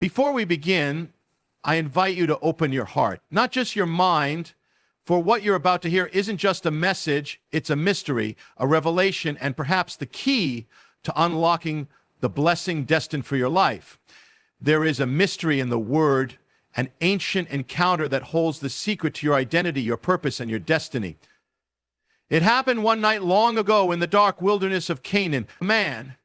Before we begin, I invite you to open your heart, not just your mind, for what you're about to hear isn't just a message, it's a mystery, a revelation, and perhaps the key to unlocking the blessing destined for your life. There is a mystery in the Word, an ancient encounter that holds the secret to your identity, your purpose, and your destiny. It happened one night long ago in the dark wilderness of Canaan. A man,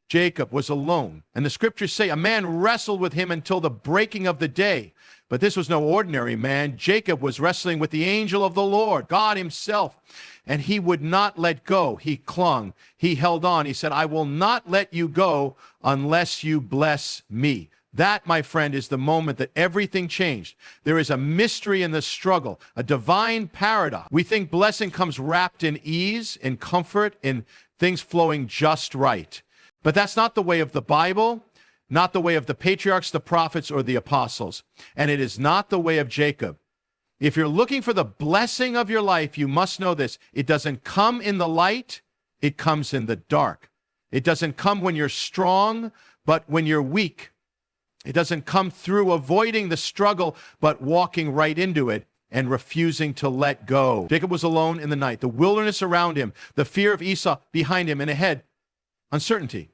Jacob, was alone, and the scriptures say a man wrestled with him until the breaking of the day. But this was no ordinary man. Jacob was wrestling with the angel of the Lord, God himself, and he would not let go. He clung. He held on. He said, I will not let you go unless you bless me. That, my friend, is the moment that everything changed. There is a mystery in the struggle, a divine paradox. We think blessing comes wrapped in ease, in comfort, in things flowing just right. But that's not the way of the Bible, not the way of the patriarchs, the prophets, or the apostles. And it is not the way of Jacob. If you're looking for the blessing of your life, you must know this. It doesn't come in the light, it comes in the dark. It doesn't come when you're strong, but when you're weak. It doesn't come through avoiding the struggle, but walking right into it and refusing to let go. Jacob was alone in the night, the wilderness around him, the fear of Esau behind him, and ahead, uncertainty.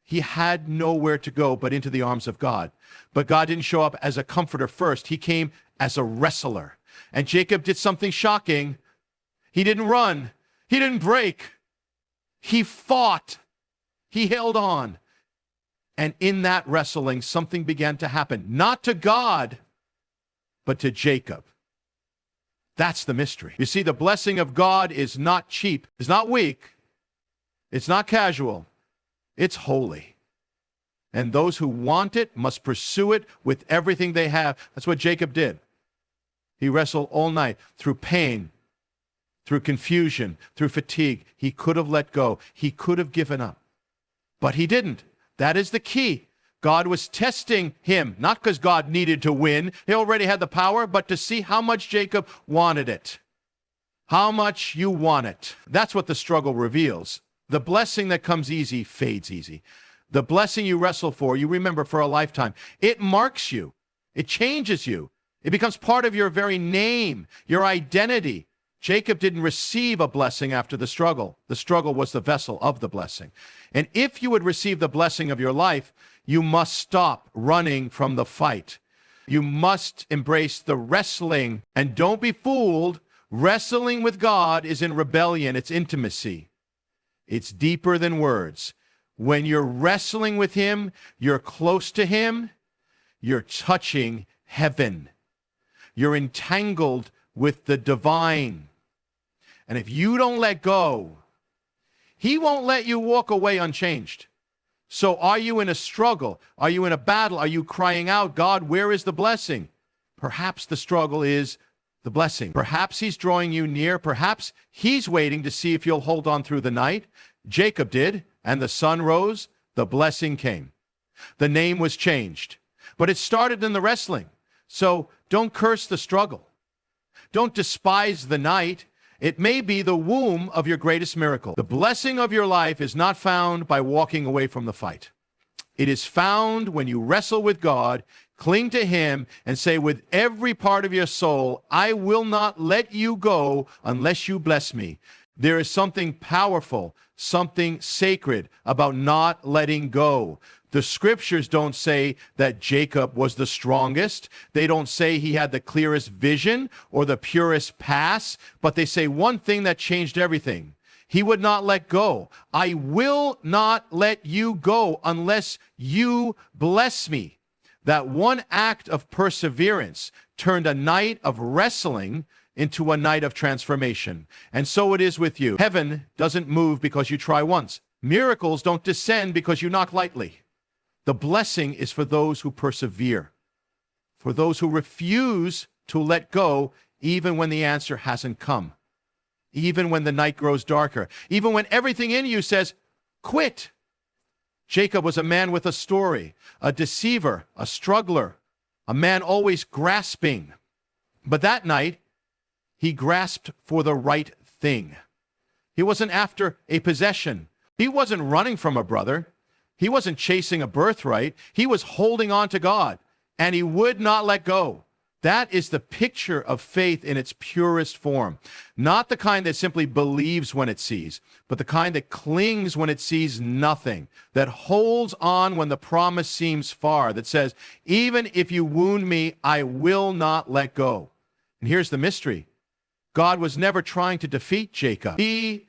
He had nowhere to go but into the arms of God. But God didn't show up as a comforter first. He came as a wrestler. And Jacob did something shocking. He didn't run. He didn't break. He fought. He held on. And in that wrestling, something began to happen. Not to God, but to Jacob. That's the mystery. You see, the blessing of God is not cheap. It's not weak. It's not casual. It's holy. And those who want it must pursue it with everything they have. That's what Jacob did. He wrestled all night through pain, through confusion, through fatigue. He could have let go. He could have given up. But he didn't. That is the key. God was testing him, not because God needed to win. He already had the power, but to see how much Jacob wanted it. How much you want it. That's what the struggle reveals. The blessing that comes easy fades easy. The blessing you wrestle for, you remember for a lifetime. It marks you. It changes you. It becomes part of your very name, your identity. Jacob didn't receive a blessing after the struggle. The struggle was the vessel of the blessing. And if you would receive the blessing of your life, you must stop running from the fight. You must embrace the wrestling. And don't be fooled. Wrestling with God is in rebellion. It's intimacy. It's deeper than words. When you're wrestling with him, you're close to him, you're touching heaven. You're entangled with the divine. And if you don't let go, he won't let you walk away unchanged. So are you in a struggle? Are you in a battle? Are you crying out, God, where is the blessing? Perhaps the struggle is the blessing. Perhaps he's drawing you near. Perhaps he's waiting to see if you'll hold on through the night. Jacob did, and the sun rose, the blessing came. The name was changed. But it started in the wrestling. So don't curse the struggle. Don't despise the night. It may be the womb of your greatest miracle. The blessing of your life is not found by walking away from the fight. It is found when you wrestle with God, cling to him, and say with every part of your soul, I will not let you go unless you bless me. There is something powerful, something sacred about not letting go. The scriptures don't say that Jacob was the strongest. They don't say he had the clearest vision or the purest path, but they say one thing that changed everything. He would not let go. I will not let you go unless you bless me. That one act of perseverance turned a night of wrestling into a night of transformation. And so it is with you. Heaven doesn't move because you try once. Miracles don't descend because you knock lightly. The blessing is for those who persevere, for those who refuse to let go even when the answer hasn't come, even when the night grows darker, even when everything in you says, quit. Jacob was a man with a story, a deceiver, a struggler, a man always grasping. But that night, he grasped for the right thing. He wasn't after a possession. He wasn't running from a brother. He wasn't chasing a birthright. He was holding on to God, and he would not let go. That is the picture of faith in its purest form. Not the kind that simply believes when it sees, but the kind that clings when it sees nothing, that holds on when the promise seems far, that says, even if you wound me, I will not let go. And here's the mystery. God was never trying to defeat Jacob. He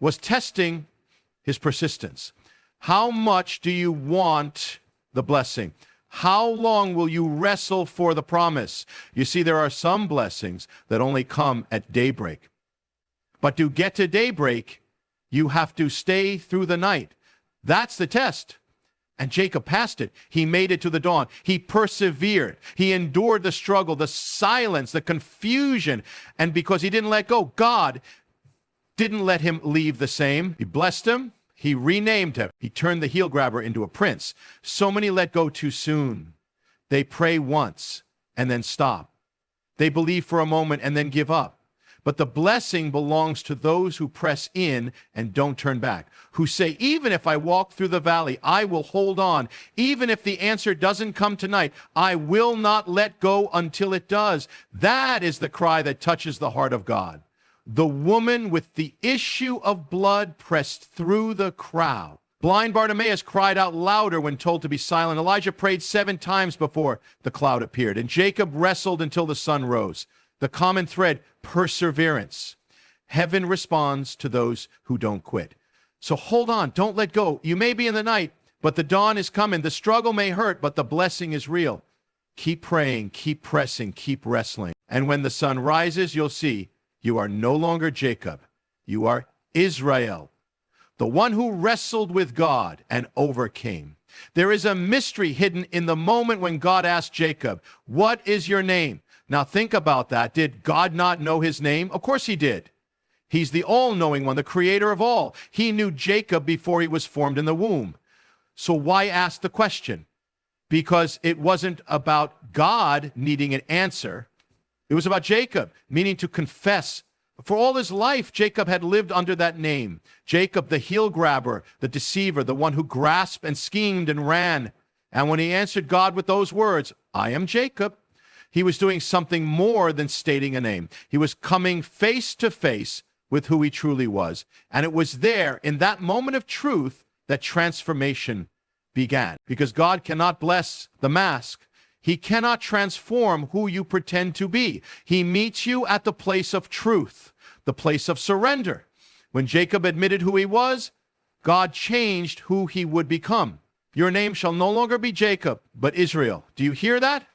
was testing his persistence. How much do you want the blessing? How long will you wrestle for the promise? You see, there are some blessings that only come at daybreak. But to get to daybreak, you have to stay through the night. That's the test. And Jacob passed it. He made it to the dawn. He persevered. He endured the struggle, the silence, the confusion. And because he didn't let go, God didn't let him leave the same. He blessed him. He renamed him. He turned the heel grabber into a prince. So many let go too soon. They pray once and then stop. They believe for a moment and then give up. But the blessing belongs to those who press in and don't turn back, who say, even if I walk through the valley, I will hold on. Even if the answer doesn't come tonight, I will not let go until it does. That is the cry that touches the heart of God. The woman with the issue of blood pressed through the crowd. Blind Bartimaeus cried out louder when told to be silent. Elijah prayed 7 times before the cloud appeared. And Jacob wrestled until the sun rose. The common thread, perseverance. Heaven responds to those who don't quit. So hold on, don't let go. You may be in the night, but the dawn is coming. The struggle may hurt, but the blessing is real. Keep praying, keep pressing, keep wrestling. And when the sun rises, you'll see you are no longer Jacob. You are Israel, the one who wrestled with God and overcame. There is a mystery hidden in the moment when God asked Jacob, what is your name? Now think about that. Did God not know his name? Of course he did. He's the all-knowing one, the creator of all. He knew Jacob before he was formed in the womb. So why ask the question? Because it wasn't about God needing an answer. It was about Jacob, meaning to confess. For all his life, Jacob had lived under that name. Jacob, the heel grabber, the deceiver, the one who grasped and schemed and ran. And when he answered God with those words, I am Jacob, he was doing something more than stating a name. He was coming face to face with who he truly was. And it was there, in that moment of truth, that transformation began. Because God cannot bless the mask. He cannot transform who you pretend to be. He meets you at the place of truth, the place of surrender. When Jacob admitted who he was, God changed who he would become. Your name shall no longer be Jacob, but Israel. Do you hear that?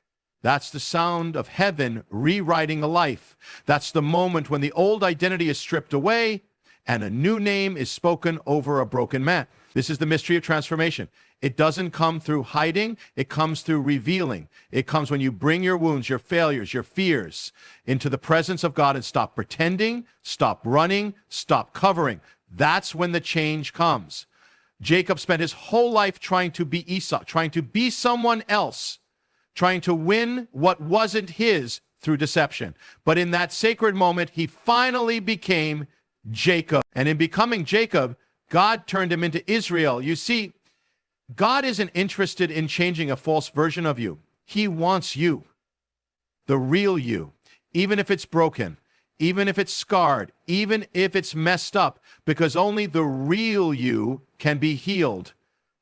That's the sound of heaven rewriting a life. That's the moment when the old identity is stripped away and a new name is spoken over a broken man. This is the mystery of transformation. It doesn't come through hiding. It comes through revealing. It comes when you bring your wounds, your failures, your fears into the presence of God and stop pretending, stop running, stop covering. That's when the change comes. Jacob spent his whole life trying to be Esau, trying to be someone else, trying to win what wasn't his through deception. But in that sacred moment, he finally became Jacob. And in becoming Jacob, God turned him into Israel. You see, God isn't interested in changing a false version of you. He wants you, the real you, even if it's broken, even if it's scarred, even if it's messed up, because only the real you can be healed.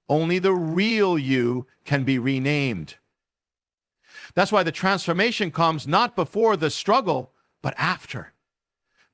Only the real you can be renamed. That's why the transformation comes not before the struggle, but after.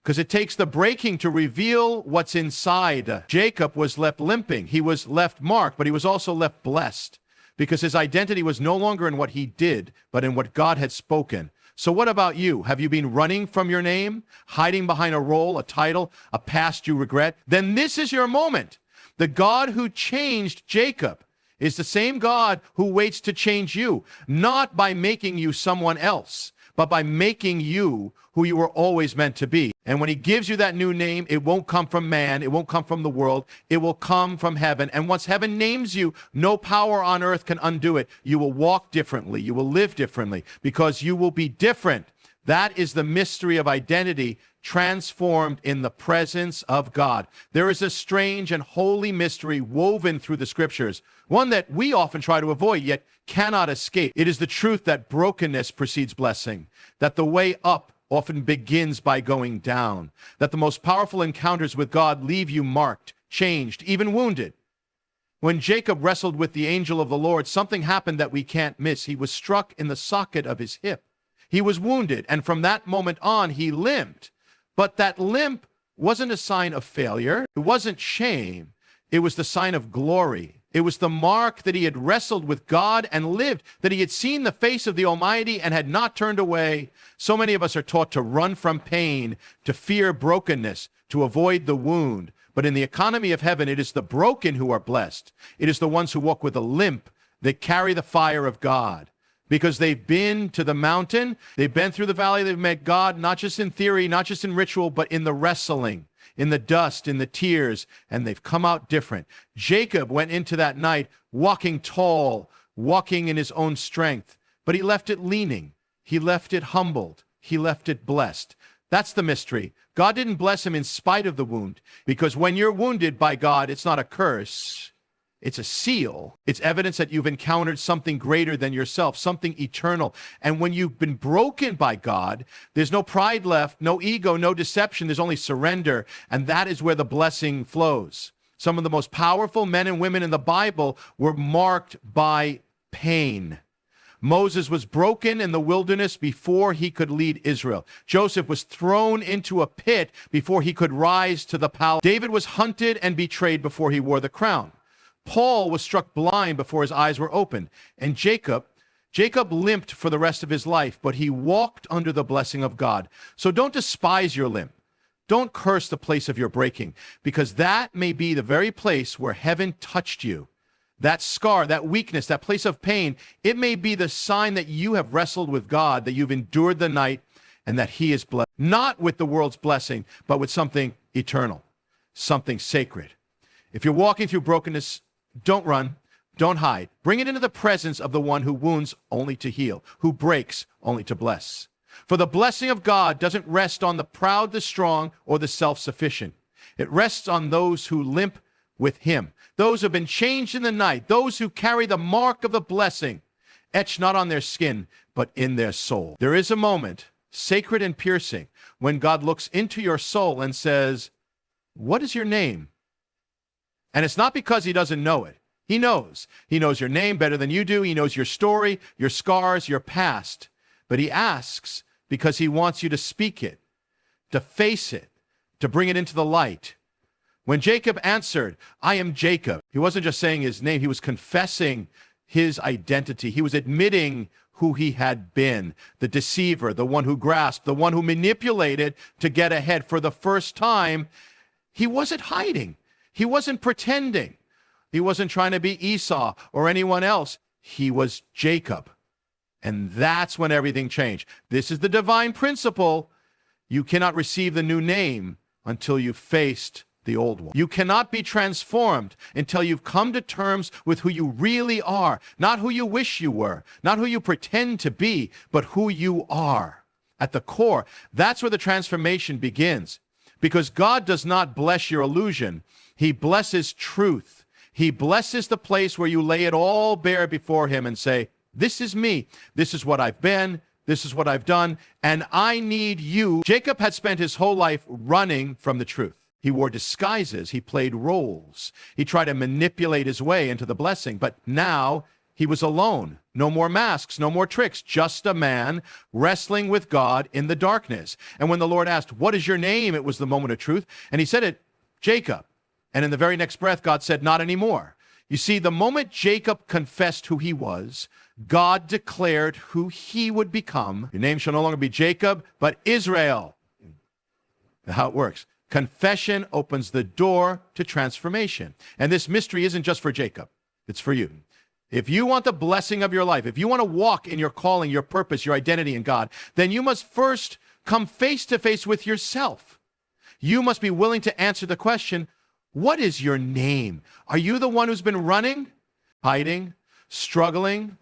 Because it takes the breaking to reveal what's inside. Jacob was left limping. He was left marked, but he was also left blessed. Because his identity was no longer in what he did, but in what God had spoken. So what about you? Have you been running from your name, hiding behind a role, a title, a past you regret? Then this is your moment. The God who changed Jacob is the same God who waits to change you, not by making you someone else, but by making you who you were always meant to be. And when he gives you that new name, it won't come from man, it won't come from the world, it will come from heaven. And once heaven names you, no power on earth can undo it. You will walk differently, you will live differently, because you will be different That is the mystery of identity transformed in the presence of God. There is a strange and holy mystery woven through the scriptures, one that we often try to avoid, yet cannot escape. It is the truth that brokenness precedes blessing, that the way up often begins by going down, that the most powerful encounters with God leave you marked, changed, even wounded. When Jacob wrestled with the angel of the Lord, something happened that we can't miss. He was struck in the socket of his hip. He was wounded, and from that moment on, he limped. But that limp wasn't a sign of failure. It wasn't shame. It was the sign of glory. It was the mark that he had wrestled with God and lived, that he had seen the face of the Almighty and had not turned away. So many of us are taught to run from pain, to fear brokenness, to avoid the wound. But in the economy of heaven, it is the broken who are blessed. It is the ones who walk with a limp that carry the fire of God. Because they've been to the mountain, they've been through the valley, they've met God, not just in theory, not just in ritual, but in the wrestling, in the dust, in the tears, and they've come out different. Jacob went into that night walking tall, walking in his own strength, but he left it leaning. He left it humbled. He left it blessed. That's the mystery. God didn't bless him in spite of the wound, because when you're wounded by God, it's not a curse. It's a seal. It's evidence that you've encountered something greater than yourself, something eternal. And when you've been broken by God, there's no pride left, no ego, no deception. There's only surrender. And that is where the blessing flows. Some of the most powerful men and women in the Bible were marked by pain. Moses was broken in the wilderness before he could lead Israel. Joseph was thrown into a pit before he could rise to the palace. David was hunted and betrayed before he wore the crown. Paul was struck blind before his eyes were opened. And Jacob limped for the rest of his life, but he walked under the blessing of God. So don't despise your limp. Don't curse the place of your breaking, because that may be the very place where heaven touched you. That scar, that weakness, that place of pain, it may be the sign that you have wrestled with God, that you've endured the night, and that he is blessed. Not with the world's blessing, but with something eternal, something sacred. If you're walking through brokenness, don't run, don't hide. Bring it into the presence of the one who wounds only to heal, who breaks only to bless. For the blessing of God doesn't rest on the proud, the strong, or the self-sufficient. It rests on those who limp with him, those who have been changed in the night, those who carry the mark of the blessing, etched not on their skin, but in their soul. There is a moment, sacred and piercing, when God looks into your soul and says, "What is your name?" And it's not because he doesn't know it. He knows. He knows your name better than you do. He knows your story, your scars, your past. But he asks because he wants you to speak it, to face it, to bring it into the light. When Jacob answered, "I am Jacob," he wasn't just saying his name. He was confessing his identity. He was admitting who he had been, the deceiver, the one who grasped, the one who manipulated to get ahead. For the first time, he wasn't hiding. He wasn't pretending. He wasn't trying to be Esau or anyone else. He was Jacob. And that's when everything changed. This is the divine principle. You cannot receive the new name until you've faced the old one. You cannot be transformed until you've come to terms with who you really are. Not who you wish you were, not who you pretend to be, but who you are. At the core, that's where the transformation begins. Because God does not bless your illusion. He blesses truth. He blesses the place where you lay it all bare before him and say, "This is me. This is what I've been. This is what I've done. And I need you." Jacob had spent his whole life running from the truth. He wore disguises. He played roles. He tried to manipulate his way into the blessing. But now he was alone. No more masks, no more tricks. Just a man wrestling with God in the darkness. And when the Lord asked, "What is your name?" it was the moment of truth. And he said it, "Jacob." And in the very next breath, God said, "Not anymore." You see, the moment Jacob confessed who he was, God declared who he would become. Your name shall no longer be Jacob, but Israel. How it works. Confession opens the door to transformation. And this mystery isn't just for Jacob. It's for you. If you want the blessing of your life, if you want to walk in your calling, your purpose, your identity in God, then you must first come face to face with yourself. You must be willing to answer the question, what is your name? Are you the one who's been running, hiding, struggling,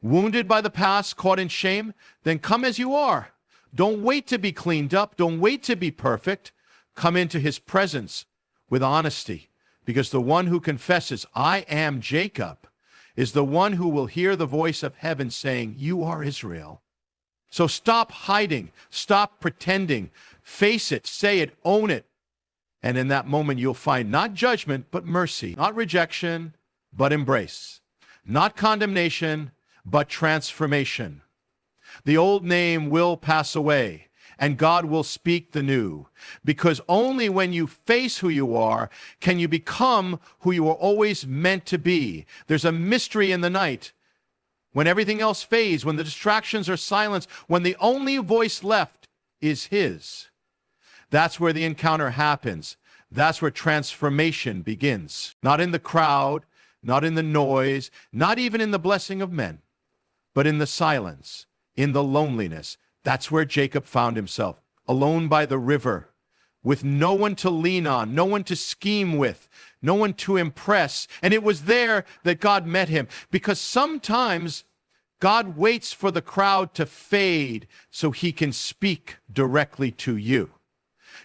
Wounded by the past, caught in shame? Then come as you are. Don't wait to be cleaned up. Don't wait to be perfect. Come into his presence with honesty, because the one who confesses, I am Jacob, is the one who will hear the voice of heaven saying, you are Israel. So stop hiding. Stop pretending. Face it. Say it. Own it. And in that moment, you'll find not judgment, but mercy. Not rejection, but embrace. Not condemnation, but transformation. The old name will pass away, and God will speak the new. Because only when you face who you are can you become who you were always meant to be. There's a mystery in the night. When everything else fades, when the distractions are silenced, when the only voice left is his. That's where the encounter happens. That's where transformation begins. Not in the crowd, not in the noise, not even in the blessing of men, but in the silence, in the loneliness. That's where Jacob found himself, alone by the river, with no one to lean on, no one to scheme with, no one to impress. And it was there that God met him, because sometimes God waits for the crowd to fade so he can speak directly to you.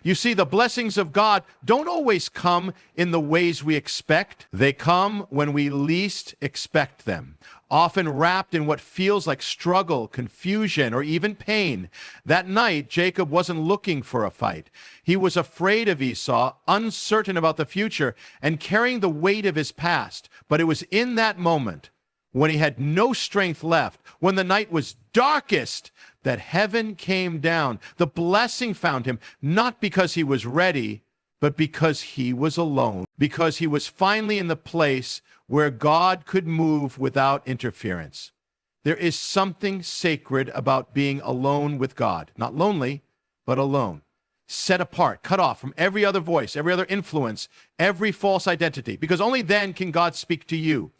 You see, the blessings of God don't always come in the ways we expect. They come when we least expect them, often wrapped in what feels like struggle, confusion, or even pain. That night, Jacob wasn't looking for a fight. He was afraid of Esau, uncertain about the future, and carrying the weight of his past. But it was in that moment, when he had no strength left, when the night was darkest, that heaven came down. The blessing found him, not because he was ready, but because he was alone, because he was finally in the place where God could move without interference. There is something sacred about being alone with God, not lonely, but alone, set apart, cut off from every other voice, every other influence, every false identity, because only then can God speak to you,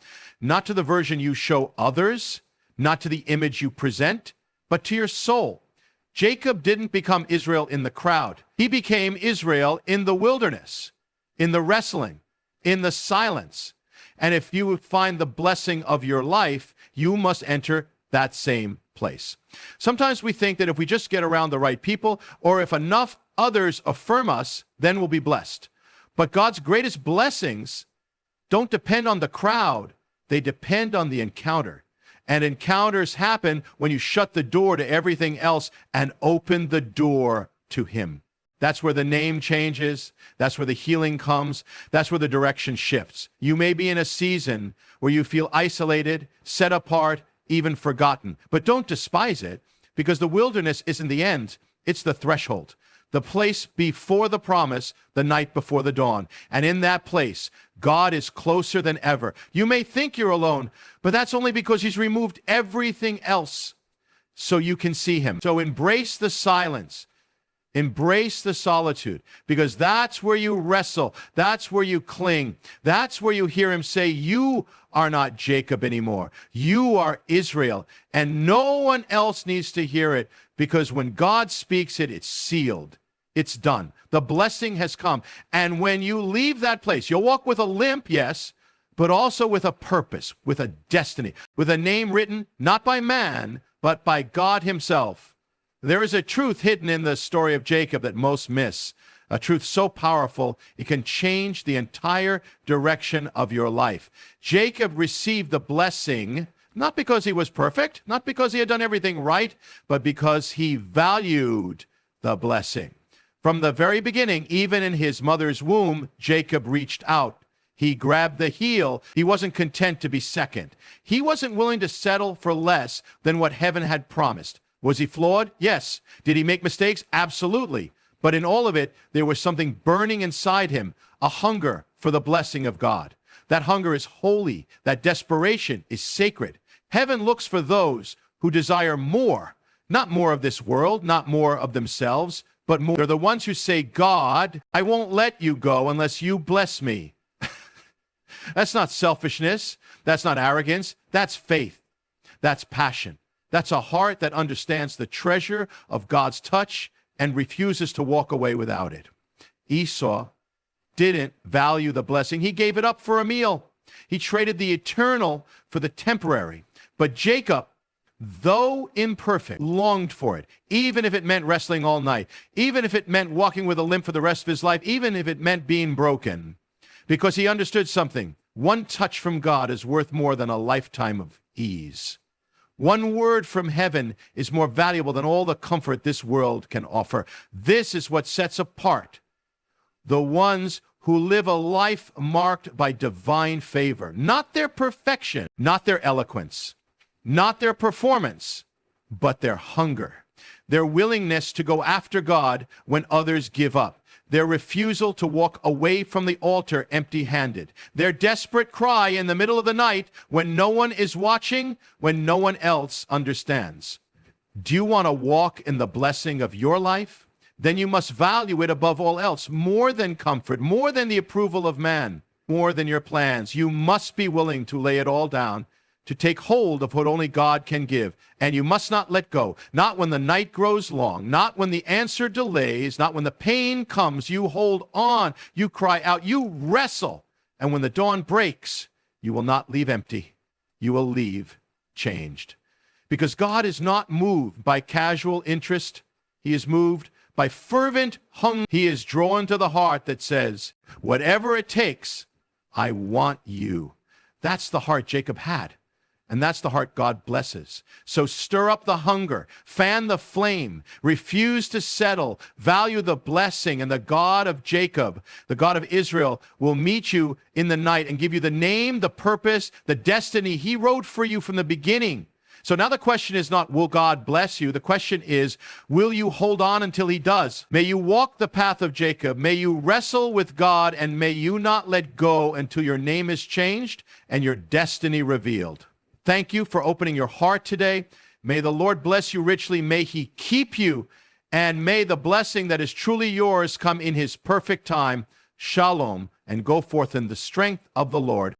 not to the version you show others, not to the image you present, but to your soul. Jacob didn't become Israel in the crowd. He became Israel in the wilderness, in the wrestling, in the silence. And if you would find the blessing of your life, you must enter that same place. Sometimes we think that if we just get around the right people, or if enough others affirm us, then we'll be blessed. But God's greatest blessings don't depend on the crowd. They depend on the encounter. And encounters happen when you shut the door to everything else and open the door to him. That's where the name changes. That's where the healing comes. That's where the direction shifts. You may be in a season where you feel isolated, set apart, even forgotten. But don't despise it, because the wilderness isn't the end. It's the threshold, the place before the promise, the night before the dawn. And in that place, God is closer than ever. You may think you're alone, but that's only because he's removed everything else so you can see him. So embrace the silence. Embrace the solitude, because that's where you wrestle. That's where you cling. That's where you hear him say, you are not Jacob anymore. You are Israel. And no one else needs to hear it, because when God speaks it, it's sealed. It's done. The blessing has come. And when you leave that place, you'll walk with a limp, yes, but also with a purpose, with a destiny, with a name written not by man, but by God himself. There is a truth hidden in the story of Jacob that most miss, a truth so powerful it can change the entire direction of your life. Jacob received the blessing not because he was perfect, not because he had done everything right, but because he valued the blessing. From the very beginning, even in his mother's womb, Jacob reached out. He grabbed the heel. He wasn't content to be second. He wasn't willing to settle for less than what heaven had promised. Was he flawed? Yes. Did he make mistakes? Absolutely. But in all of it, there was something burning inside him, a hunger for the blessing of God. That hunger is holy. That desperation is sacred. Heaven looks for those who desire more, not more of this world, not more of themselves, but more. They're the ones who say, God, I won't let you go unless you bless me. That's not selfishness. That's not arrogance. That's faith. That's passion. That's a heart that understands the treasure of God's touch and refuses to walk away without it. Esau didn't value the blessing. He gave it up for a meal. He traded the eternal for the temporary. But Jacob, though imperfect, longed for it, even if it meant wrestling all night, even if it meant walking with a limp for the rest of his life, even if it meant being broken, because he understood something. One touch from God is worth more than a lifetime of ease. One word from heaven is more valuable than all the comfort this world can offer. This is what sets apart the ones who live a life marked by divine favor, not their perfection, not their eloquence, not their performance, but their hunger, their willingness to go after God when others give up, their refusal to walk away from the altar empty-handed, their desperate cry in the middle of the night when no one is watching, when no one else understands. Do you want to walk in the blessing of your life? Then you must value it above all else, more than comfort, more than the approval of man, more than your plans. You must be willing to lay it all down, to take hold of what only God can give. And you must not let go, not when the night grows long, not when the answer delays, not when the pain comes. You hold on, you cry out, you wrestle. And when the dawn breaks, you will not leave empty. You will leave changed. Because God is not moved by casual interest. He is moved by fervent hunger. He is drawn to the heart that says, whatever it takes, I want you. That's the heart Jacob had. And that's the heart God blesses. So stir up the hunger, fan the flame, refuse to settle, value the blessing, and the God of Jacob, the God of Israel, will meet you in the night and give you the name, the purpose, the destiny He wrote for you from the beginning. So now the question is not, will God bless you? The question is, will you hold on until He does? May you walk the path of Jacob. May you wrestle with God, and may you not let go until your name is changed and your destiny revealed. Thank you for opening your heart today. May the Lord bless you richly. May He keep you, and may the blessing that is truly yours come in His perfect time. Shalom, and go forth in the strength of the Lord.